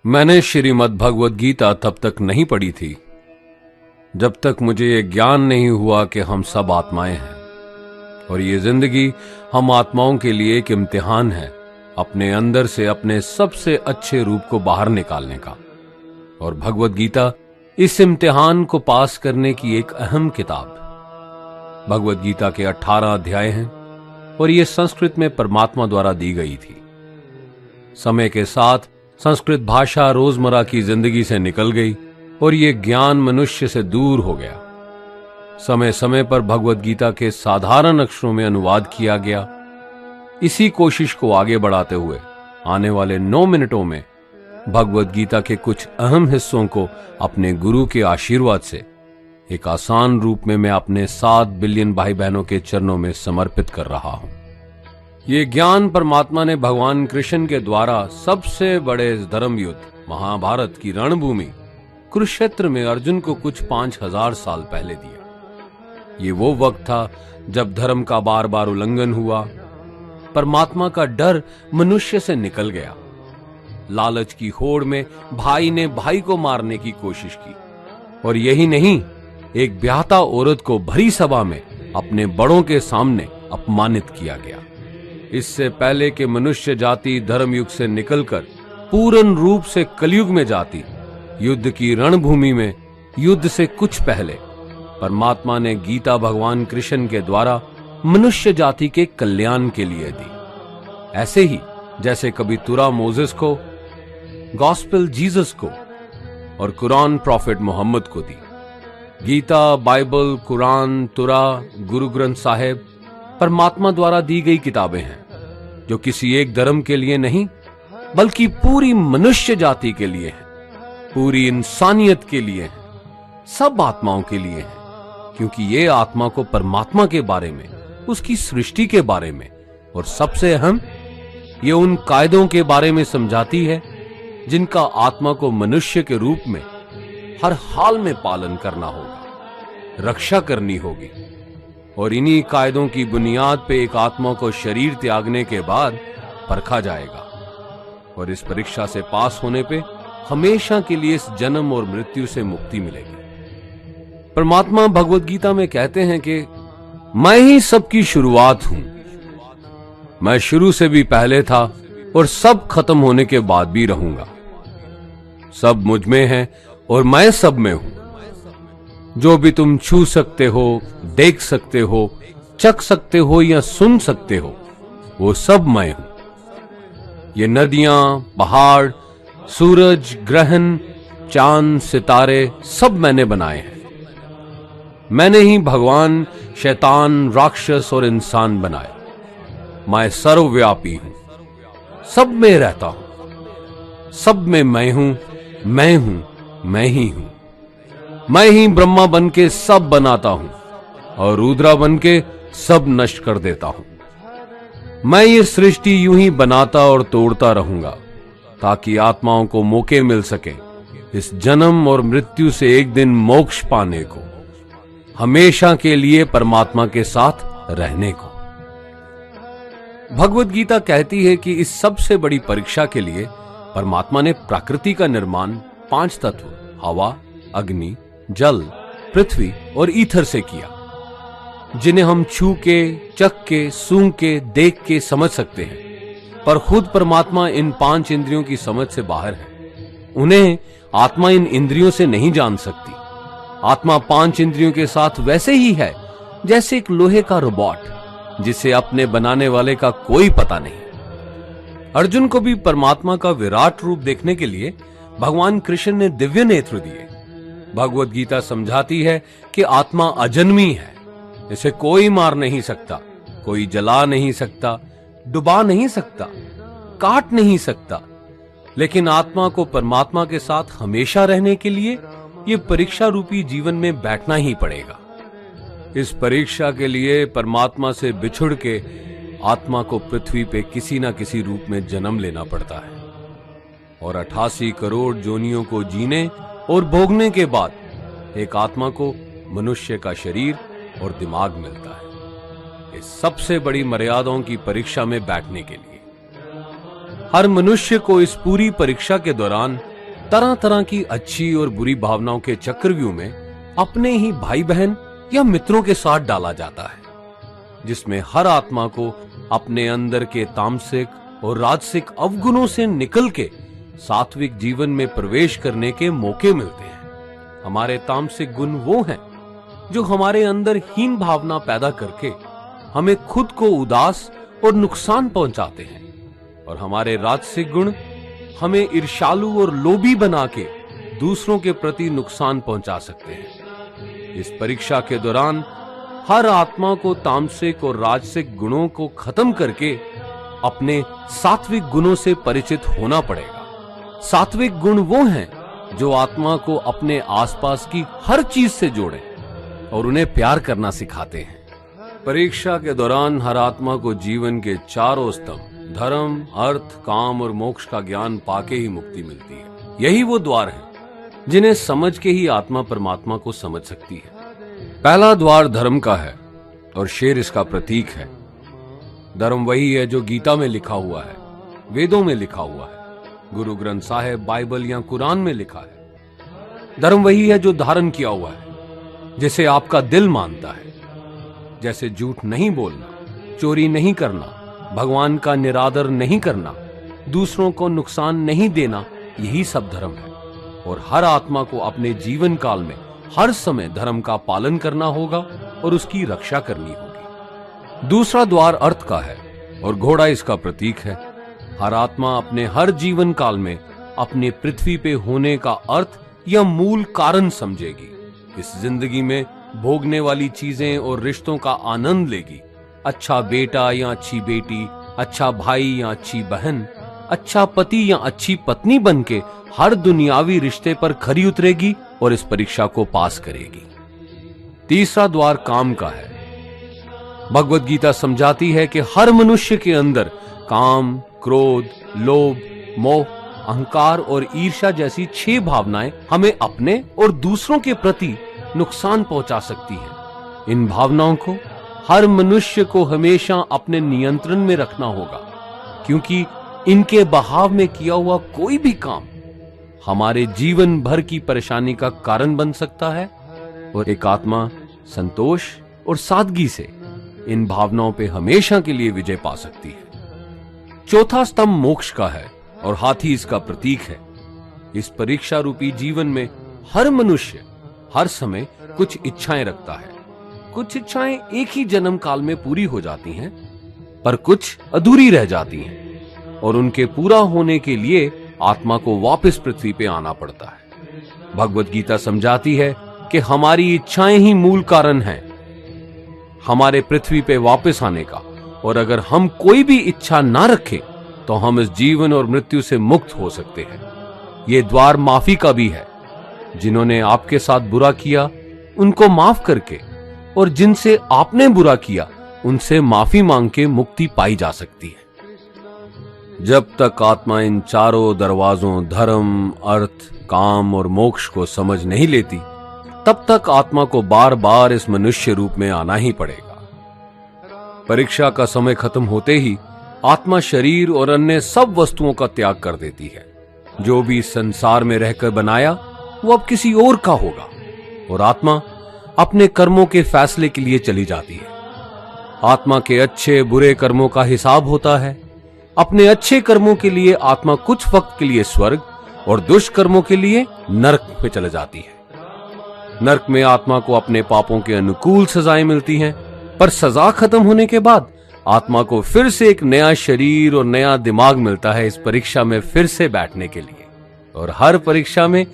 मैंने श्रीमद् भगवद गीता तब तक नहीं पढ़ी थी जब तक मुझे ये ज्ञान नहीं हुआ कि हम सब आत्माएं हैं और ये जिंदगी हम आत्माओं के लिए एक इम्तिहान है अपने अंदर से अपने सबसे अच्छे रूप को बाहर निकालने का। और भगवद गीता इस इम्तिहान को पास करने की एक अहम किताब। भगवद गीता के 18 अध्याय हैं और ये संस्कृत में परमात्मा द्वारा दी गई थी। समय के साथ संस्कृत भाषा रोजमर्रा की जिंदगी से निकल गई और ये ज्ञान मनुष्य से दूर हो गया। समय समय पर भगवद गीता के साधारण अक्षरों में अनुवाद किया गया। इसी कोशिश को आगे बढ़ाते हुए आने वाले 9 मिनटों में भगवद गीता के कुछ अहम हिस्सों को अपने गुरु के आशीर्वाद से एक आसान रूप में मैं अपने 7 बिलियन भाई बहनों के चरणों में समर्पित कर रहा हूं। ये ज्ञान परमात्मा ने भगवान कृष्ण के द्वारा सबसे बड़े धर्म युद्ध महाभारत की रणभूमि कुरुक्षेत्र में अर्जुन को कुछ 5000 साल पहले दिया। ये वो वक्त था जब धर्म का बार बार उल्लंघन हुआ, परमात्मा का डर मनुष्य से निकल गया। लालच की होड़ में भाई ने भाई को मारने की कोशिश की और यही नहीं, एक ब्याहता औरत को भरी सभा में अपने बड़ों के सामने अपमानित किया गया। इससे पहले कि मनुष्य जाति धर्म युग से निकलकर पूर्ण रूप से कलयुग में जाती, युद्ध की रणभूमि में युद्ध से कुछ पहले परमात्मा ने गीता भगवान कृष्ण के द्वारा मनुष्य जाति के कल्याण के लिए दी। ऐसे ही जैसे कभी तुरा मोसेस को, गॉस्पेल जीसस को और कुरान प्रॉफिट मोहम्मद को दी। गीता, बाइबल, कुरान, तुरा, गुरु ग्रंथ साहिब परमात्मा द्वारा दी गई किताबें हैं जो किसी एक धर्म के लिए नहीं बल्कि पूरी मनुष्य जाति के लिए हैं, पूरी इंसानियत के लिए हैं, सब आत्माओं के लिए हैं, क्योंकि ये आत्मा को परमात्मा के बारे में, उसकी सृष्टि के बारे में और सबसे अहम ये उन कायदों के बारे में समझाती है जिनका आत्मा को मनुष्य के रूप में हर हाल में पालन करना होगा, रक्षा करनी होगी। और इन्हीं कायदों की बुनियाद पे एक आत्मा को शरीर त्यागने के बाद परखा जाएगा और इस परीक्षा से पास होने पे हमेशा के लिए इस जन्म और मृत्यु से मुक्ति मिलेगी। परमात्मा भगवद गीता में कहते हैं कि मैं ही सबकी शुरुआत हूं, मैं शुरू से भी पहले था और सब खत्म होने के बाद भी रहूंगा। सब मुझ में है और मैं सब में हूं। जो भी तुम छू सकते हो, देख सकते हो, चख सकते हो या सुन सकते हो, वो सब मैं हूं। ये नदियां, पहाड़, सूरज, ग्रहण, चांद, सितारे सब मैंने बनाए हैं। मैंने ही भगवान, शैतान, राक्षस और इंसान बनाए। मैं सर्वव्यापी हूं, सब में रहता हूं, सब में मैं हूं, मैं ही हूं। मैं ही ब्रह्मा बन के सब बनाता हूं और रुद्रा बन के सब नष्ट कर देता हूं। मैं ये सृष्टि यूं ही बनाता और तोड़ता रहूंगा ताकि आत्माओं को मौके मिल सके इस जन्म और मृत्यु से एक दिन मोक्ष पाने को, हमेशा के लिए परमात्मा के साथ रहने को। भगवद गीता कहती है कि इस सबसे बड़ी परीक्षा के लिए परमात्मा ने प्रकृति का निर्माण 5 तत्व हवा, अग्नि, जल, पृथ्वी और ईथर से किया, जिन्हें हम छू के, चख के, सूंघ के, देख के समझ सकते हैं। पर खुद परमात्मा इन 5 इंद्रियों की समझ से बाहर है। उन्हें आत्मा इन इंद्रियों से नहीं जान सकती। आत्मा 5 इंद्रियों के साथ वैसे ही है जैसे एक लोहे का रोबोट जिसे अपने बनाने वाले का कोई पता नहीं। अर्जुन को भी परमात्मा का विराट रूप देखने के लिए भगवान कृष्ण ने दिव्य नेत्र दिए। भगवद गीता समझाती है कि आत्मा अजन्मी है, इसे कोई मार नहीं सकता, कोई जला नहीं सकता, डुबा नहीं सकता, काट नहीं सकता। लेकिन आत्मा को परमात्मा के साथ हमेशा रहने के लिए ये परीक्षा रूपी जीवन में बैठना ही पड़ेगा। इस परीक्षा के लिए परमात्मा से बिछुड़ के आत्मा को पृथ्वी पे किसी ना किसी रूप में जन्म लेना पड़ता है और 88 करोड़ जोनियों को जीने और भोगने के बाद एक आत्मा को मनुष्य का शरीर और दिमाग मिलता है इस सबसे बड़ी मर्यादाओं की परीक्षा में बैठने के लिए। हर मनुष्य को इस पूरी परीक्षा के दौरान तरह तरह की अच्छी और बुरी भावनाओं के चक्रव्यूह में अपने ही भाई बहन या मित्रों के साथ डाला जाता है, जिसमें हर आत्मा को अपने अंदर के तामसिक और राजसिक अवगुणों से निकल के सात्विक जीवन में प्रवेश करने के मौके मिलते हैं। हमारे तामसिक गुण वो हैं जो हमारे अंदर हीन भावना पैदा करके हमें खुद को उदास और नुकसान पहुंचाते हैं, और हमारे राजसिक गुण हमें ईर्ष्यालु और लोभी बना के दूसरों के प्रति नुकसान पहुंचा सकते हैं। इस परीक्षा के दौरान हर आत्मा को तामसिक और राजसिक गुणों को खत्म करके अपने सात्विक गुणों से परिचित होना पड़ेगा। सात्विक गुण वो हैं जो आत्मा को अपने आसपास की हर चीज से जोड़े और उन्हें प्यार करना सिखाते हैं। परीक्षा के दौरान हर आत्मा को जीवन के चारों स्तंभ धर्म, अर्थ, काम और मोक्ष का ज्ञान पाके ही मुक्ति मिलती है। यही वो द्वार हैं जिन्हें समझ के ही आत्मा परमात्मा को समझ सकती है। पहला द्वार धर्म का है और शेर इसका प्रतीक है। धर्म वही है जो गीता में लिखा हुआ है, वेदों में लिखा हुआ है, गुरु ग्रंथ साहिब, बाइबल या कुरान में लिखा है। धर्म वही है जो धारण किया हुआ है, जिसे आपका दिल मानता है, जैसे झूठ नहीं बोलना, चोरी नहीं करना, भगवान का निरादर नहीं करना, दूसरों को नुकसान नहीं देना। यही सब धर्म है, और हर आत्मा को अपने जीवन काल में हर समय धर्म का पालन करना होगा और उसकी रक्षा करनी होगी। दूसरा द्वार अर्थ का है और घोड़ा इसका प्रतीक है। हर आत्मा अपने हर जीवन काल में अपने पृथ्वी पे होने का अर्थ या मूल कारण समझेगी। इस जिंदगी में भोगने वाली चीजें और रिश्तों का आनंद लेगी। अच्छा बेटा या अच्छी बेटी, अच्छा भाई या अच्छी बहन, अच्छा पति या अच्छी पत्नी बनके हर दुनियावी रिश्ते पर खरी उतरेगी और इस परीक्षा को पास करेगी। तीसरा द्वार काम का है। भगवत गीता समझाती है कि हर मनुष्य के अंदर काम, क्रोध, लोभ, मोह, अहंकार और ईर्ष्या जैसी 6 भावनाएं हमें अपने और दूसरों के प्रति नुकसान पहुंचा सकती हैं। इन भावनाओं को हर मनुष्य को हमेशा अपने नियंत्रण में रखना होगा, क्योंकि इनके बहाव में किया हुआ कोई भी काम हमारे जीवन भर की परेशानी का कारण बन सकता है, और एक आत्मा संतोष और सादगी से इन भावनाओं पे हमेशा के लिए विजय पा सकती है। चौथा स्तंभ मोक्ष का है और हाथी इसका प्रतीक है। इस परीक्षा रूपी जीवन में हर मनुष्य हर समय कुछ इच्छाएं रखता है। कुछ इच्छाएं एक ही जन्म काल में पूरी हो जाती हैं, पर कुछ अधूरी रह जाती हैं, और उनके पूरा होने के लिए आत्मा को वापस पृथ्वी पे आना पड़ता है। भगवत गीता समझाती है कि हमारी इच्छाएं ही मूल कारण हैं हमारे पृथ्वी पे वापस आने का, और अगर हम कोई भी इच्छा ना रखें तो हम इस जीवन और मृत्यु से मुक्त हो सकते हैं। ये द्वार माफी का भी है। जिन्होंने आपके साथ बुरा किया उनको माफ करके, और जिनसे आपने बुरा किया उनसे माफी मांग के मुक्ति पाई जा सकती है। जब तक आत्मा इन चारों दरवाजों धर्म, अर्थ, काम और मोक्ष को समझ नहीं लेती, तब तक आत्मा को बार बार इस मनुष्य रूप में आना ही पड़ेगा। परीक्षा का समय खत्म होते ही आत्मा शरीर और अन्य सब वस्तुओं का त्याग कर देती है। जो भी संसार में रहकर बनाया वो अब किसी और का होगा, और आत्मा अपने कर्मों के फैसले के लिए चली जाती है। आत्मा के अच्छे बुरे कर्मों का हिसाब होता है। अपने अच्छे कर्मों के लिए आत्मा कुछ वक्त के लिए स्वर्ग और दुष्कर्मों के लिए नरक में चले जाती है। नरक में आत्मा को अपने पापों के अनुकूल सजाएं मिलती हैं, पर सजा खत्म होने के बाद आत्मा को फिर से एक नया शरीर और नया दिमाग मिलता है इस परीक्षा में फिर से बैठने के लिए। और हर परीक्षा में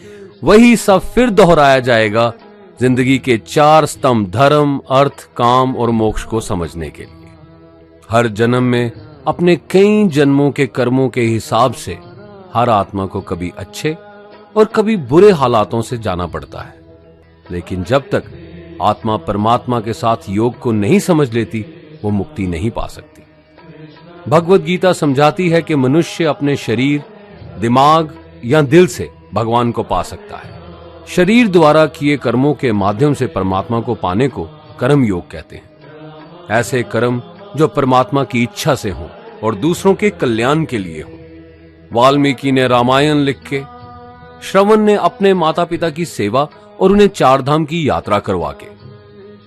वही सब फिर दोहराया जाएगा, जिंदगी के 4 स्तंभ धर्म, अर्थ, काम और मोक्ष को समझने के लिए। हर जन्म में अपने कई जन्मों के कर्मों के हिसाब से हर आत्मा को कभी अच्छे और कभी बुरे हालातों से जाना पड़ता है। लेकिन जब तक आत्मा परमात्मा के साथ योग को नहीं समझ लेती, वो मुक्ति नहीं पा सकती। भगवत गीता समझाती है कि मनुष्य अपने शरीर, दिमाग या दिल से भगवान को पा सकता है। शरीर द्वारा किए कर्मों के माध्यम से परमात्मा को पाने को कर्म योग कहते हैं। ऐसे कर्म जो परमात्मा की इच्छा से हों और दूसरों के कल्याण के लिए हों। वाल्मीकि ने रामायण लिख के श्रवण ने अपने माता पिता की सेवा और उन्हें चार धाम की यात्रा करवा के,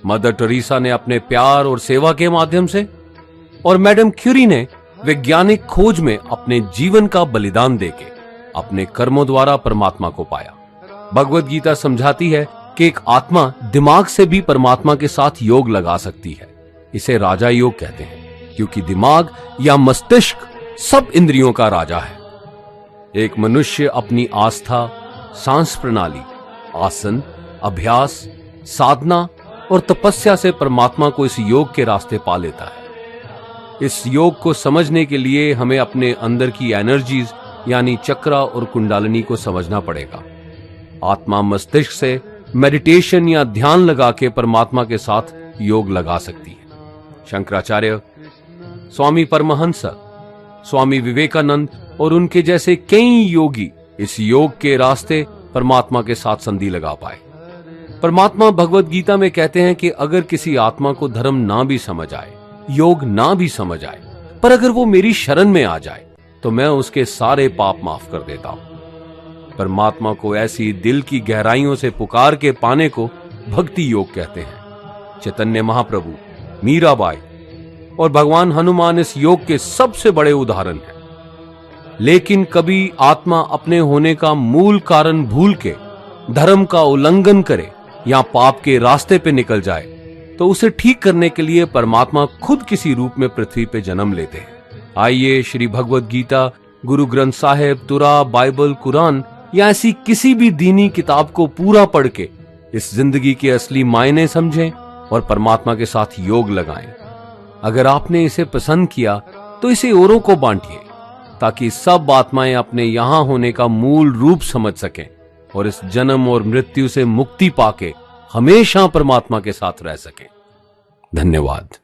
मदर टेरेसा ने अपने प्यार और सेवा के माध्यम से, और मैडम क्यूरी ने वैज्ञानिक खोज में अपने जीवन का बलिदान देके अपने कर्मों द्वारा परमात्मा को पाया। भगवत गीता समझाती है कि एक आत्मा दिमाग से भी परमात्मा के साथ योग लगा सकती है। इसे राजा योग कहते हैं, क्योंकि दिमाग या मस्तिष्क सब इंद्रियों का राजा है। एक मनुष्य अपनी आस्था, सांस प्रणाली, आसन, अभ्यास, साधना और तपस्या से परमात्मा को इस योग के रास्ते पा लेता है। इस योग को समझने के लिए हमें अपने अंदर की एनर्जीज यानी चक्रा और कुंडलिनी को समझना पड़ेगा। आत्मा मस्तिष्क से मेडिटेशन या ध्यान लगा के परमात्मा के साथ योग लगा सकती है। शंकराचार्य, स्वामी परमहंस, स्वामी विवेकानंद और उनके जैसे कई योगी इस योग के रास्ते परमात्मा के साथ संधि लगा पाए। परमात्मा भगवत गीता में कहते हैं कि अगर किसी आत्मा को धर्म ना भी समझ आए, योग ना भी समझ आए, पर अगर वो मेरी शरण में आ जाए तो मैं उसके सारे पाप माफ कर देता हूं। परमात्मा को ऐसी दिल की गहराइयों से पुकार के पाने को भक्ति योग कहते हैं। चैतन्य महाप्रभु, मीराबाई और भगवान हनुमान इस योग के सबसे बड़े उदाहरण हैं। लेकिन कभी आत्मा अपने होने का मूल कारण भूल के धर्म का उल्लंघन करे या पाप के रास्ते पे निकल जाए तो उसे ठीक करने के लिए परमात्मा खुद किसी रूप में पृथ्वी पे जन्म लेते हैं। आइए श्री भगवत गीता, गुरु ग्रंथ साहिब, तुरा, बाइबल, कुरान या ऐसी किसी भी दीनी किताब को पूरा पढ़ के इस जिंदगी के असली मायने समझें और परमात्मा के साथ योग लगाएं। अगर आपने इसे पसंद किया तो इसे औरों को बांटिए, ताकि सब आत्माएं अपने यहां होने का मूल रूप समझ सकें और इस जन्म और मृत्यु से मुक्ति पाके हमेशा परमात्मा के साथ रह सकें। धन्यवाद।